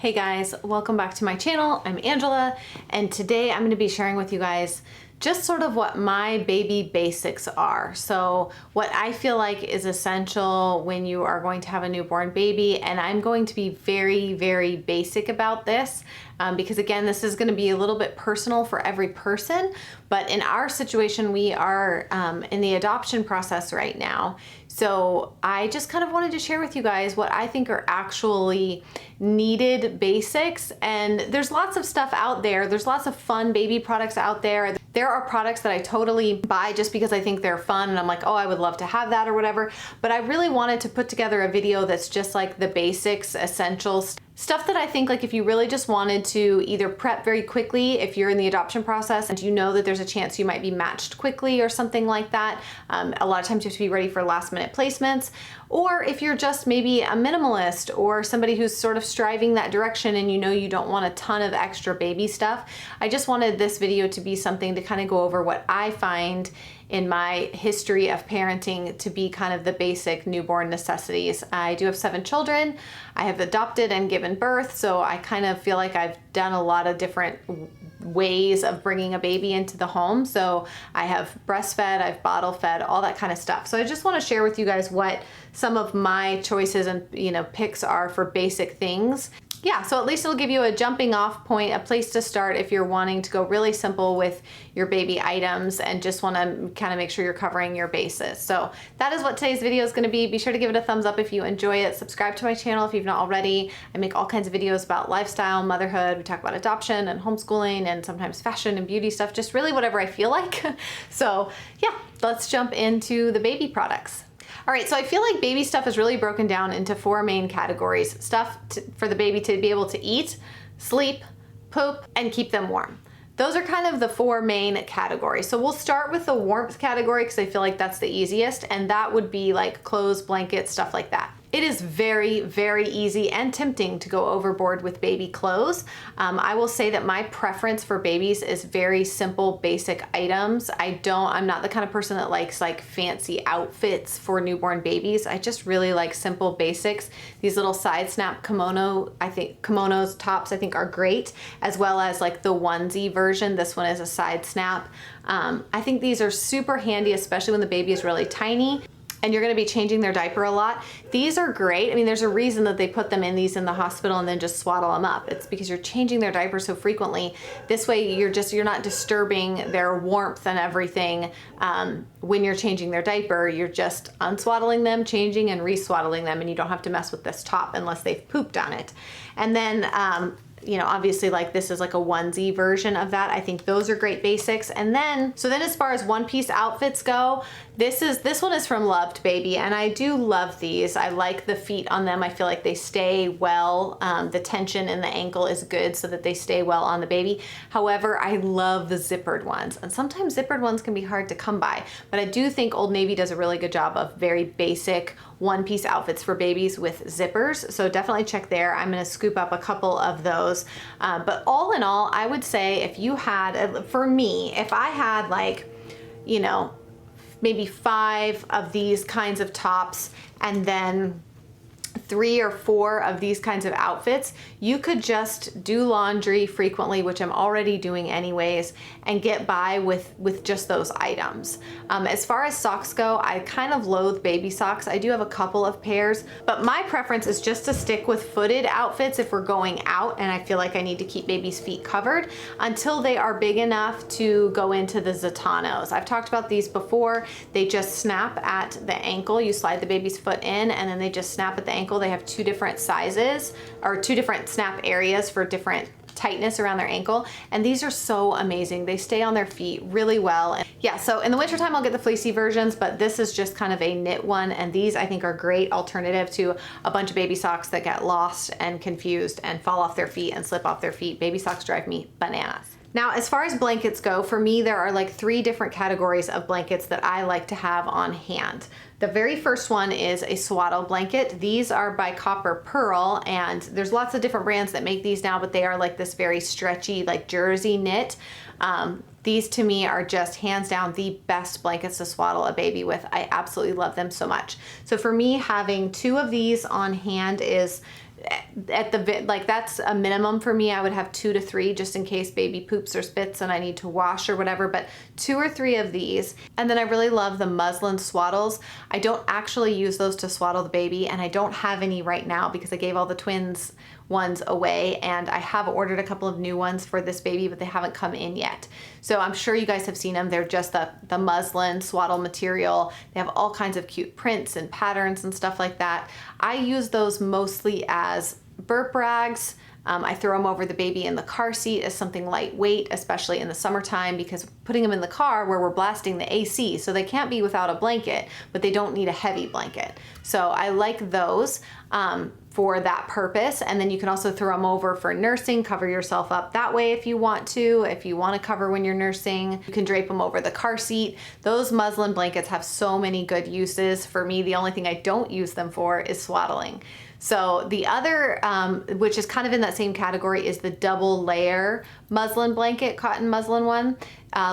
Hey guys, welcome back to my channel. I'm Angela, and today I'm going to be sharing with you guys just sort of what my baby basics are. So what I feel like is essential when you are going to have a newborn baby, and I'm going to be very, very basic about this because again, this is going to be a little bit personal for every person, but in our situation, we are in the adoption process right now. So I just kind of wanted to share with you guys what I think are actually needed basics. And there's lots of stuff out there. There's lots of fun baby products out there. There are products that I totally buy just because I think they're fun and I'm like, oh, I would love to have that or whatever. But I really wanted to put together a video that's just like the basics, essentials, stuff that I think like if you really just wanted to either prep very quickly if you're in the adoption process and you know that there's a chance you might be matched quickly or something like that. A lot of times you have to be ready for last minute placements. Or if you're just maybe a minimalist or somebody who's sort of striving that direction and you know you don't want a ton of extra baby stuff. I just wanted this video to be something to kind of go over what I find in my history of parenting to be kind of the basic newborn necessities. I do have 7 children. I have adopted and given birth, so I kind of feel like I've done a lot of different ways of bringing a baby into the home. So I have breastfed, I've bottle fed, all that kind of stuff. So I just want to share with you guys what some of my choices and picks are for basic things. Yeah, so at least it'll give you a jumping off point, a place to start if you're wanting to go really simple with your baby items and just want to kind of make sure you're covering your bases. So that is what today's video is going to be. Be sure to give it a thumbs up if you enjoy it. Subscribe to my channel if you've not already. I make all kinds of videos about lifestyle, motherhood. We talk about adoption and homeschooling and sometimes fashion and beauty stuff, just really whatever I feel like. So yeah, let's jump into the baby products. All right, so I feel like baby stuff is really broken down into 4 main categories. Stuff for the baby to be able to eat, sleep, poop, and keep them warm. Those are kind of the 4 main categories. So we'll start with the warmth category because I feel like that's the easiest, and that would be like clothes, blankets, stuff like that. It is very, very easy and tempting to go overboard with baby clothes. I will say that my preference for babies is very simple, basic items. I'm not the kind of person that likes like fancy outfits for newborn babies. I just really like simple basics. These little side snap kimonos, tops I think are great, as well as like the onesie version. This one is a side snap. I think these are super handy, especially when the baby is really tiny and you're gonna be changing their diaper a lot. These are great. I mean, there's a reason that they put them in these in the hospital and then just swaddle them up. It's because you're changing their diaper so frequently. This way you're not disturbing their warmth and everything when you're changing their diaper. You're just unswaddling them, changing and reswaddling them, and you don't have to mess with this top unless they've pooped on it. And then obviously like this is like a onesie version of that. I think those are great basics. And then, as far as one-piece outfits go, this one is from Loved Baby, and I do love these. I like the feet on them. I feel like they stay well. The tension in the ankle is good so that they stay well on the baby. However, I love the zippered ones, and sometimes zippered ones can be hard to come by, but I do think Old Navy does a really good job of very basic one-piece outfits for babies with zippers. So definitely check there. I'm gonna scoop up a couple of those. But all in all, I would say if you had, for me, if I had like, maybe 5 of these kinds of tops and then 3 or 4 of these kinds of outfits, you could just do laundry frequently, which I'm already doing anyways, and get by with just those items. As far as socks go, I kind of loathe baby socks. I do have a couple of pairs, but my preference is just to stick with footed outfits if we're going out and I feel like I need to keep baby's feet covered until they are big enough to go into the Zatanos. I've talked about these before. They just snap at the ankle. You slide the baby's foot in and then they just snap at the ankle. They have 2 different sizes or 2 different snap areas for different tightness around their ankle, and these are so amazing. They stay on their feet really well. And yeah, so in the wintertime I'll get the fleecy versions, but this is just kind of a knit one, and these I think are great alternative to a bunch of baby socks that get lost and confused and fall off their feet and slip off their feet. Baby socks drive me bananas. Now, as far as blankets go, for me, there are like 3 different categories of blankets that I like to have on hand. The very first one is a swaddle blanket. These are by Copper Pearl, and there's lots of different brands that make these now, but they are like this very stretchy, like jersey knit. These to me are just hands down the best blankets to swaddle a baby with. I absolutely love them so much. So for me, having 2 of these on hand is at the, like that's a minimum for me. I would have 2 to 3 just in case baby poops or spits and I need to wash or whatever, but 2 or 3 of these. And then I really love the muslin swaddles. I don't actually use those to swaddle the baby, and I don't have any right now because I gave all the twins ones away, and I have ordered a couple of new ones for this baby, but they haven't come in yet. So I'm sure you guys have seen them. They're just the muslin swaddle material. They have all kinds of cute prints and patterns and stuff like that. I use those mostly as burp rags. I throw them over the baby in the car seat as something lightweight, especially in the summertime, because putting them in the car where we're blasting the AC, so they can't be without a blanket, but they don't need a heavy blanket. So I like those for that purpose. And then you can also throw them over for nursing, cover yourself up that way if you want to. If you want to cover when you're nursing, you can drape them over the car seat. Those muslin blankets have so many good uses. For me, the only thing I don't use them for is swaddling. So the other, which is kind of in that same category, is the double layer muslin blanket, cotton muslin one.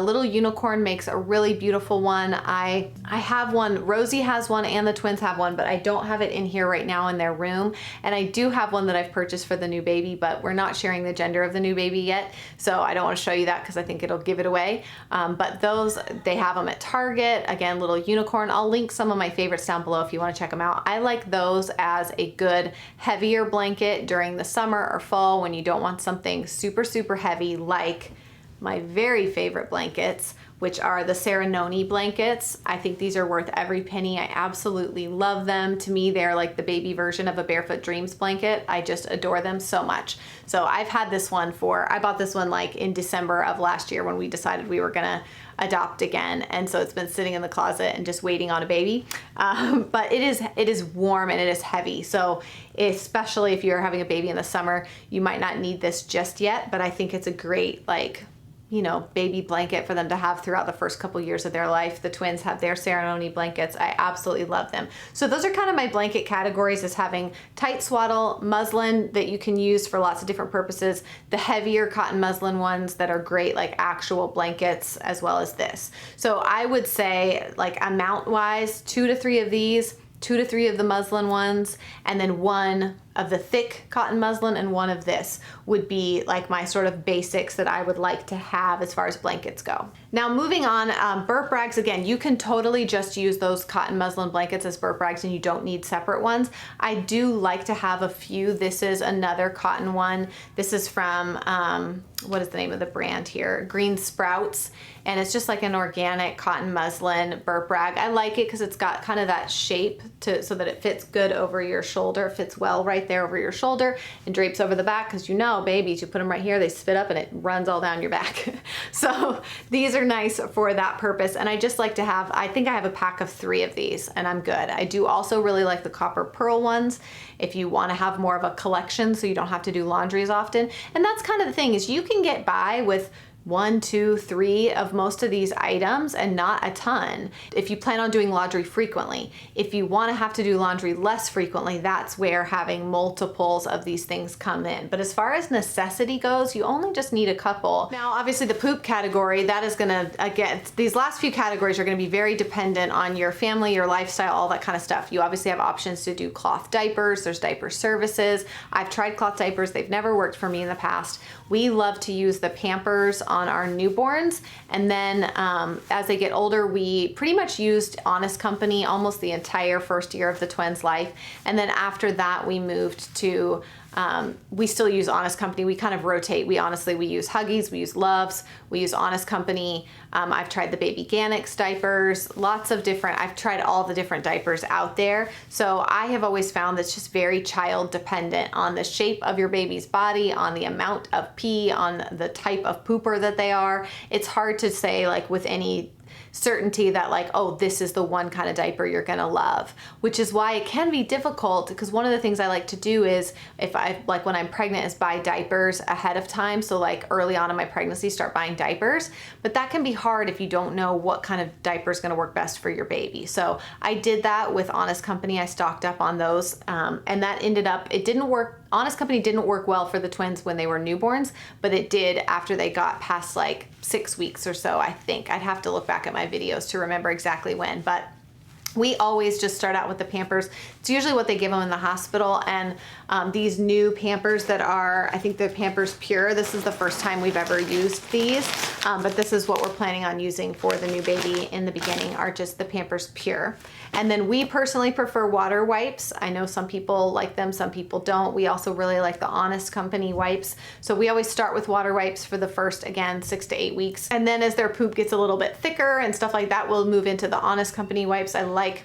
Little Unicorn makes a really beautiful one. I have one, Rosie has one and the twins have one, but I don't have it in here right now in their room. And I do have one that I've purchased for the new baby, but we're not sharing the gender of the new baby yet. So I don't want to show you that because I think it'll give it away. But those, they have them at Target. Again, Little Unicorn. I'll link some of my favorites down below if you want to check them out. I like those as a good heavier blanket during the summer or fall when you don't want something super, super heavy, like my very favorite blankets, which are the Serenoni blankets. I think these are worth every penny. I absolutely love them. To me, they're like the baby version of a Barefoot Dreams blanket. I just adore them so much. So I've had this one I bought this one like in December of last year when we decided we were gonna adopt again. And so it's been sitting in the closet and just waiting on a baby. But it is warm and it is heavy. So especially if you're having a baby in the summer, you might not need this just yet, but I think it's a great, like, you know, baby blanket for them to have throughout the first couple years of their life. The twins have their Serenoni blankets. I absolutely love them. So those are kind of my blanket categories, is having tight swaddle, muslin that you can use for lots of different purposes, the heavier cotton muslin ones that are great, like actual blankets, as well as this. So I would say, like, amount wise, 2 to 3 of these, 2 to 3 of the muslin ones, and then 1 of the thick cotton muslin and 1 of this would be like my sort of basics that I would like to have as far as blankets go. Now moving on, burp rags, again, you can totally just use those cotton muslin blankets as burp rags and you don't need separate ones. I do like to have a few. This is another cotton one. This is from, what is the name of the brand here? Green Sprouts. And it's just like an organic cotton muslin burp rag. I like it because it's got kind of that shape so that it fits good over your shoulder. It fits well right there over your shoulder and drapes over the back, because you know babies, you put them right here, they spit up and it runs all down your back. So these are nice for that purpose. And I just like to have, I think I have a pack of 3 of these and I'm good. I do also really like the copper pearl ones if you want to have more of a collection so you don't have to do laundry as often. And that's kind of the thing, is you can get by with 1, 2, 3 of most of these items and not a ton if you plan on doing laundry frequently. If you want to have to do laundry less frequently, that's where having multiples of these things come in. But as far as necessity goes, you only just need a couple. Now, obviously the poop category, that is gonna, again, these last few categories are gonna be very dependent on your family, your lifestyle, all that kind of stuff. You obviously have options to do cloth diapers, there's diaper services. I've tried cloth diapers, they've never worked for me in the past. We love to use the Pampers on our newborns, and then as they get older, we pretty much used Honest Company almost the entire first year of the twins' life, and then after that we moved to we still use Honest Company. We kind of rotate. We use Huggies, we use Loves, we use Honest Company. I've tried the Baby Ganix diapers, lots of different, I've tried all the different diapers out there. So I have always found that's just very child dependent on the shape of your baby's body, on the amount of pee, on the type of pooper that they are. It's hard to say like with any certainty that like, oh, this is the one kind of diaper you're gonna love, which is why it can be difficult, because one of the things I like to do is, if I, like when I'm pregnant, is buy diapers ahead of time. So like early on in my pregnancy, start buying diapers, but that can be hard if you don't know what kind of diaper is gonna work best for your baby. So I did that with Honest Company. I stocked up on those, and that ended up, it didn't work. Honest Company didn't work well for the twins when they were newborns, but it did after they got past like 6 weeks or so, I think. I'd have to look back at my videos to remember exactly when, but We always just start out with the Pampers. It's usually what they give them in the hospital, and these new Pampers that are, I think the Pampers Pure, this is the first time we've ever used these, but this is what we're planning on using for the new baby in the beginning, are just the Pampers Pure. And then we personally prefer water wipes. I know some people like them, some people don't. We also really like the Honest Company wipes. So we always start with water wipes for the first, again, 6 to 8 weeks. And then as their poop gets a little bit thicker and stuff like that, we'll move into the Honest Company wipes. I like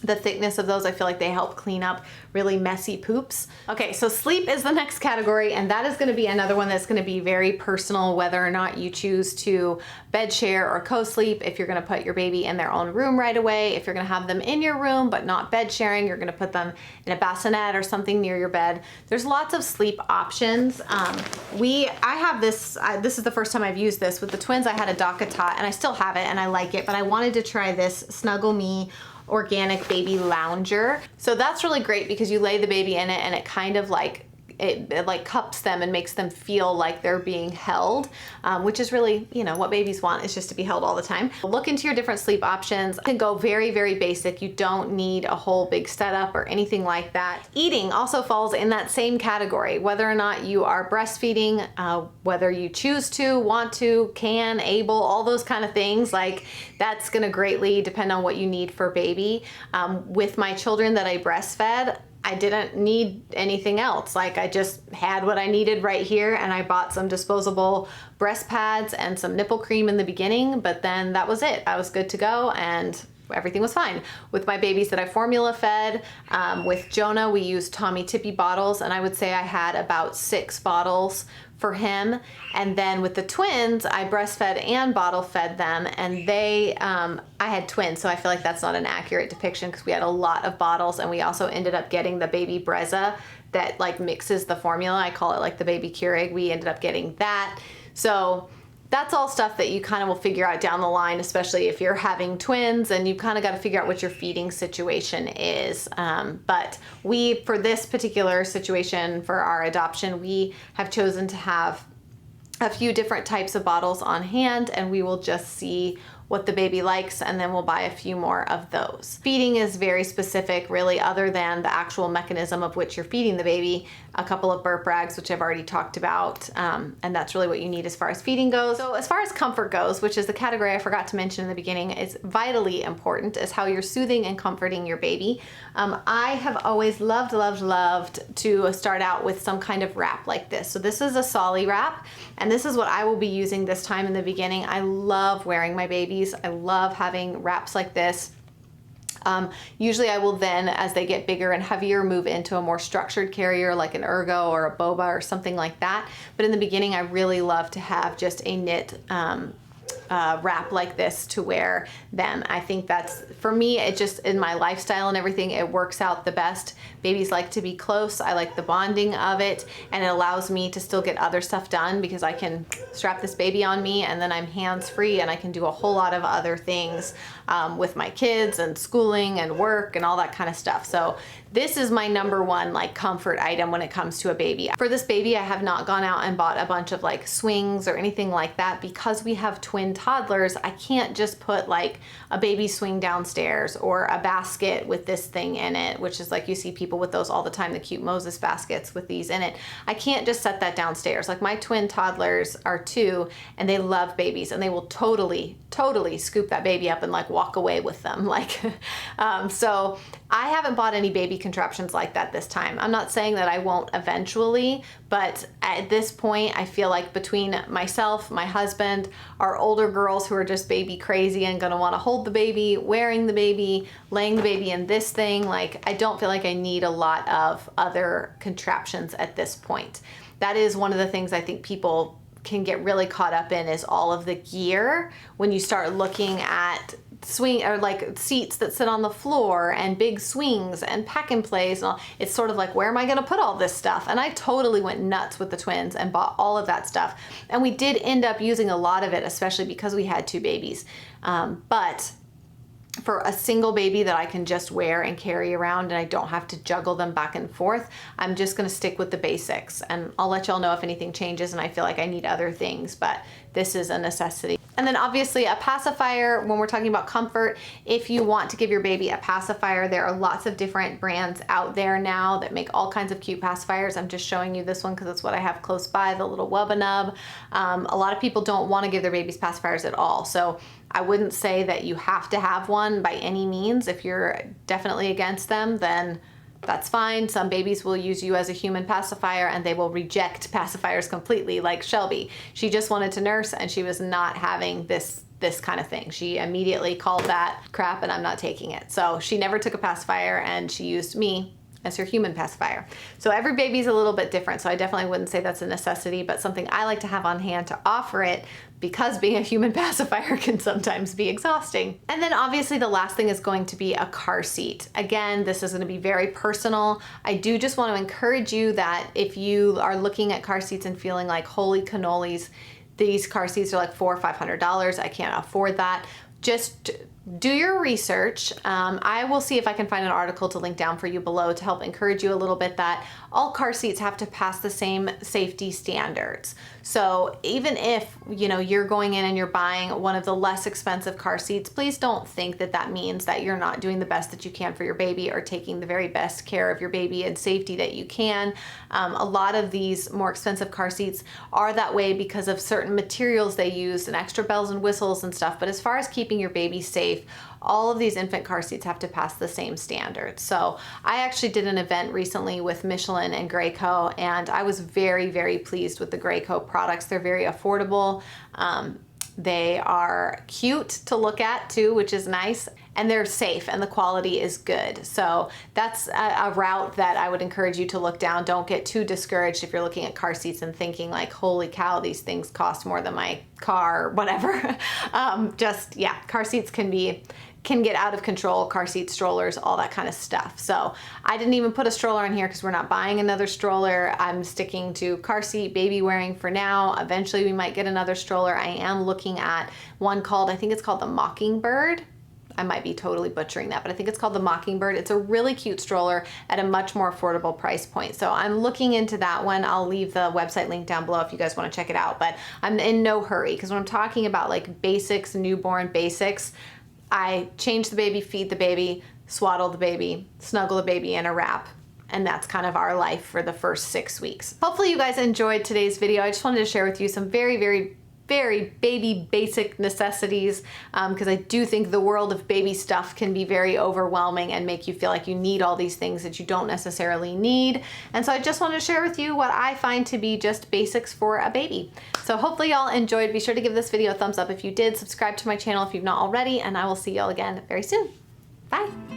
the thickness of those. I feel like they help clean up really messy poops. Okay, so sleep is the next category, and that is going to be another one that's going to be very personal, whether or not you choose to bed share or co-sleep, if you're going to put your baby in their own room right away, if you're going to have them in your room but not bed sharing, you're going to put them in a bassinet or something near your bed. There's lots of sleep options. I have this, this is the first time I've used this. With the twins, I had a DockATot, and I still have it and I like it, but I wanted to try this Snuggle Me organic baby lounger. So that's really great because you lay the baby in it and it kind of like it like cups them and makes them feel like they're being held, which is really, you know, what babies want, is just to be held all the time. Look into your different sleep options. You can go very, very basic. You don't need a whole big setup or anything like that. Eating also falls in that same category, whether or not you are breastfeeding, whether you choose to, want to, can, able, all those kind of things. Like, that's gonna greatly depend on what you need for baby. With my children that I breastfed, I didn't need anything else. Like, I just had what I needed right here, and I bought some disposable breast pads and some nipple cream in the beginning, but then that was it. I was good to go and everything was fine. With my babies that I formula fed, with Jonah, we used Tommy Tippy bottles, and I would say I had about 6 bottles for him. And then with the twins, I breastfed and bottle fed them, and I had twins, so I feel like that's not an accurate depiction because we had a lot of bottles, and we also ended up getting the baby Brezza that like mixes the formula. I call it like the baby Keurig. We ended up getting that. So that's all stuff that you kind of will figure out down the line, especially if you're having twins and you kind of got to figure out what your feeding situation is. But for this particular situation, for our adoption, we have chosen to have a few different types of bottles on hand, and we will just see what the baby likes, and then we'll buy a few more of those. Feeding is very specific, really, other than the actual mechanism of which you're feeding the baby. A couple of burp rags, which I've already talked about, and that's really what you need as far as feeding goes. So as far as comfort goes, which is the category I forgot to mention in the beginning, is vitally important, is how you're soothing and comforting your baby. I have always loved to start out with some kind of wrap like this. So this is a Solly wrap, and this is what I will be using this time in the beginning. I love wearing my babies. I love having wraps like this. Usually I will then, as they get bigger and heavier, move into a more structured carrier like an Ergo or a Boba or something like that. But in the beginning, I really love to have just a knit wrap like this to wear them. I think that's, for me, it just, in my lifestyle and everything, it works out the best. Babies like to be close. I like the bonding of it, and it allows me to still get other stuff done because I can strap this baby on me and then I'm hands-free and I can do a whole lot of other things with my kids and schooling and work and all that kind of stuff. So this is my number one like comfort item when it comes to a baby. For this baby, I have not gone out and bought a bunch of like swings or anything like that because we have twin toddlers. I can't just put like a baby swing downstairs or a basket with this thing in it, which is like, you see people with those all the time, the cute Moses baskets with these in it. I can't just set that downstairs. Like, my twin toddlers are 2 and they love babies, and they will totally scoop that baby up and like walk away with them. Like, so I haven't bought any baby contraptions like that this time. I'm not saying that I won't eventually, but at this point, I feel like between myself, my husband, our older girls who are just baby crazy and gonna wanna hold the baby, wearing the baby, laying the baby in this thing, like, I don't feel like I need a lot of other contraptions at this point. That is one of the things I think people can get really caught up in, is all of the gear when you start looking at swing or like seats that sit on the floor and big swings and pack and plays and all. It's sort of like, where am I going to put all this stuff? And I totally went nuts with the twins and bought all of that stuff, and we did end up using a lot of it, especially because we had 2 babies. But for a single baby that I can just wear and carry around and I don't have to juggle them back and forth, I'm just going to stick with the basics, and I'll let y'all know if anything changes and I feel like I need other things, but this is a necessity. And then obviously a pacifier, when we're talking about comfort, if you want to give your baby a pacifier, there are lots of different brands out there now that make all kinds of cute pacifiers. I'm just showing you this one because it's what I have close by, the little Wubba Nub. A lot of people don't want to give their babies pacifiers at all. So I wouldn't say that you have to have one by any means. If you're definitely against them, then that's fine. Some babies will use you as a human pacifier and they will reject pacifiers completely, like Shelby. She just wanted to nurse and she was not having this kind of thing. She immediately called that crap and I'm not taking it. So she never took a pacifier and she used me as her human pacifier. So every baby's a little bit different. So I definitely wouldn't say that's a necessity, but something I like to have on hand to offer it, because being a human pacifier can sometimes be exhausting. And then obviously the last thing is going to be a car seat. Again, this is going to be very personal. I do just want to encourage you that if you are looking at car seats and feeling like, holy cannolis, these car seats are like $400 or $500, I can't afford that, just do your research. I will see if I can find an article to link down for you below to help encourage you a little bit that all car seats have to pass the same safety standards. So even if, you know, you're going in and you're buying one of the less expensive car seats, please don't think that that means that you're not doing the best that you can for your baby or taking the very best care of your baby and safety that you can. A lot of these more expensive car seats are that way because of certain materials they use and extra bells and whistles and stuff. But as far as keeping your baby safe, all of these infant car seats have to pass the same standards. So I actually did an event recently with Michelin and Graco, and I was very, very pleased with the Graco products. They're very affordable. They are cute to look at too, which is nice, and they're safe and the quality is good. So that's a route that I would encourage you to look down. Don't get too discouraged if you're looking at car seats and thinking like, holy cow, these things cost more than my car, whatever. Yeah, car seats can get out of control, car seat strollers, all that kind of stuff. So I didn't even put a stroller in here because we're not buying another stroller. I'm sticking to car seat, baby wearing for now. Eventually we might get another stroller. I am looking at one called, I think it's called the Mockingbird. I might be totally butchering that, but I think it's called the Mockingbird. It's a really cute stroller at a much more affordable price point. So I'm looking into that one. I'll leave the website link down below if you guys want to check it out, but I'm in no hurry because when I'm talking about like basics, newborn basics, I change the baby, feed the baby, swaddle the baby, snuggle the baby in a wrap. And that's kind of our life for the first 6 weeks. Hopefully you guys enjoyed today's video. I just wanted to share with you some very, very baby basic necessities because I do think the world of baby stuff can be very overwhelming and make you feel like you need all these things that you don't necessarily need. And so I just want to share with you what I find to be just basics for a baby. So hopefully y'all enjoyed. Be sure to give this video a thumbs up if you did. Subscribe to my channel if you've not already, and I will see y'all again very soon. Bye.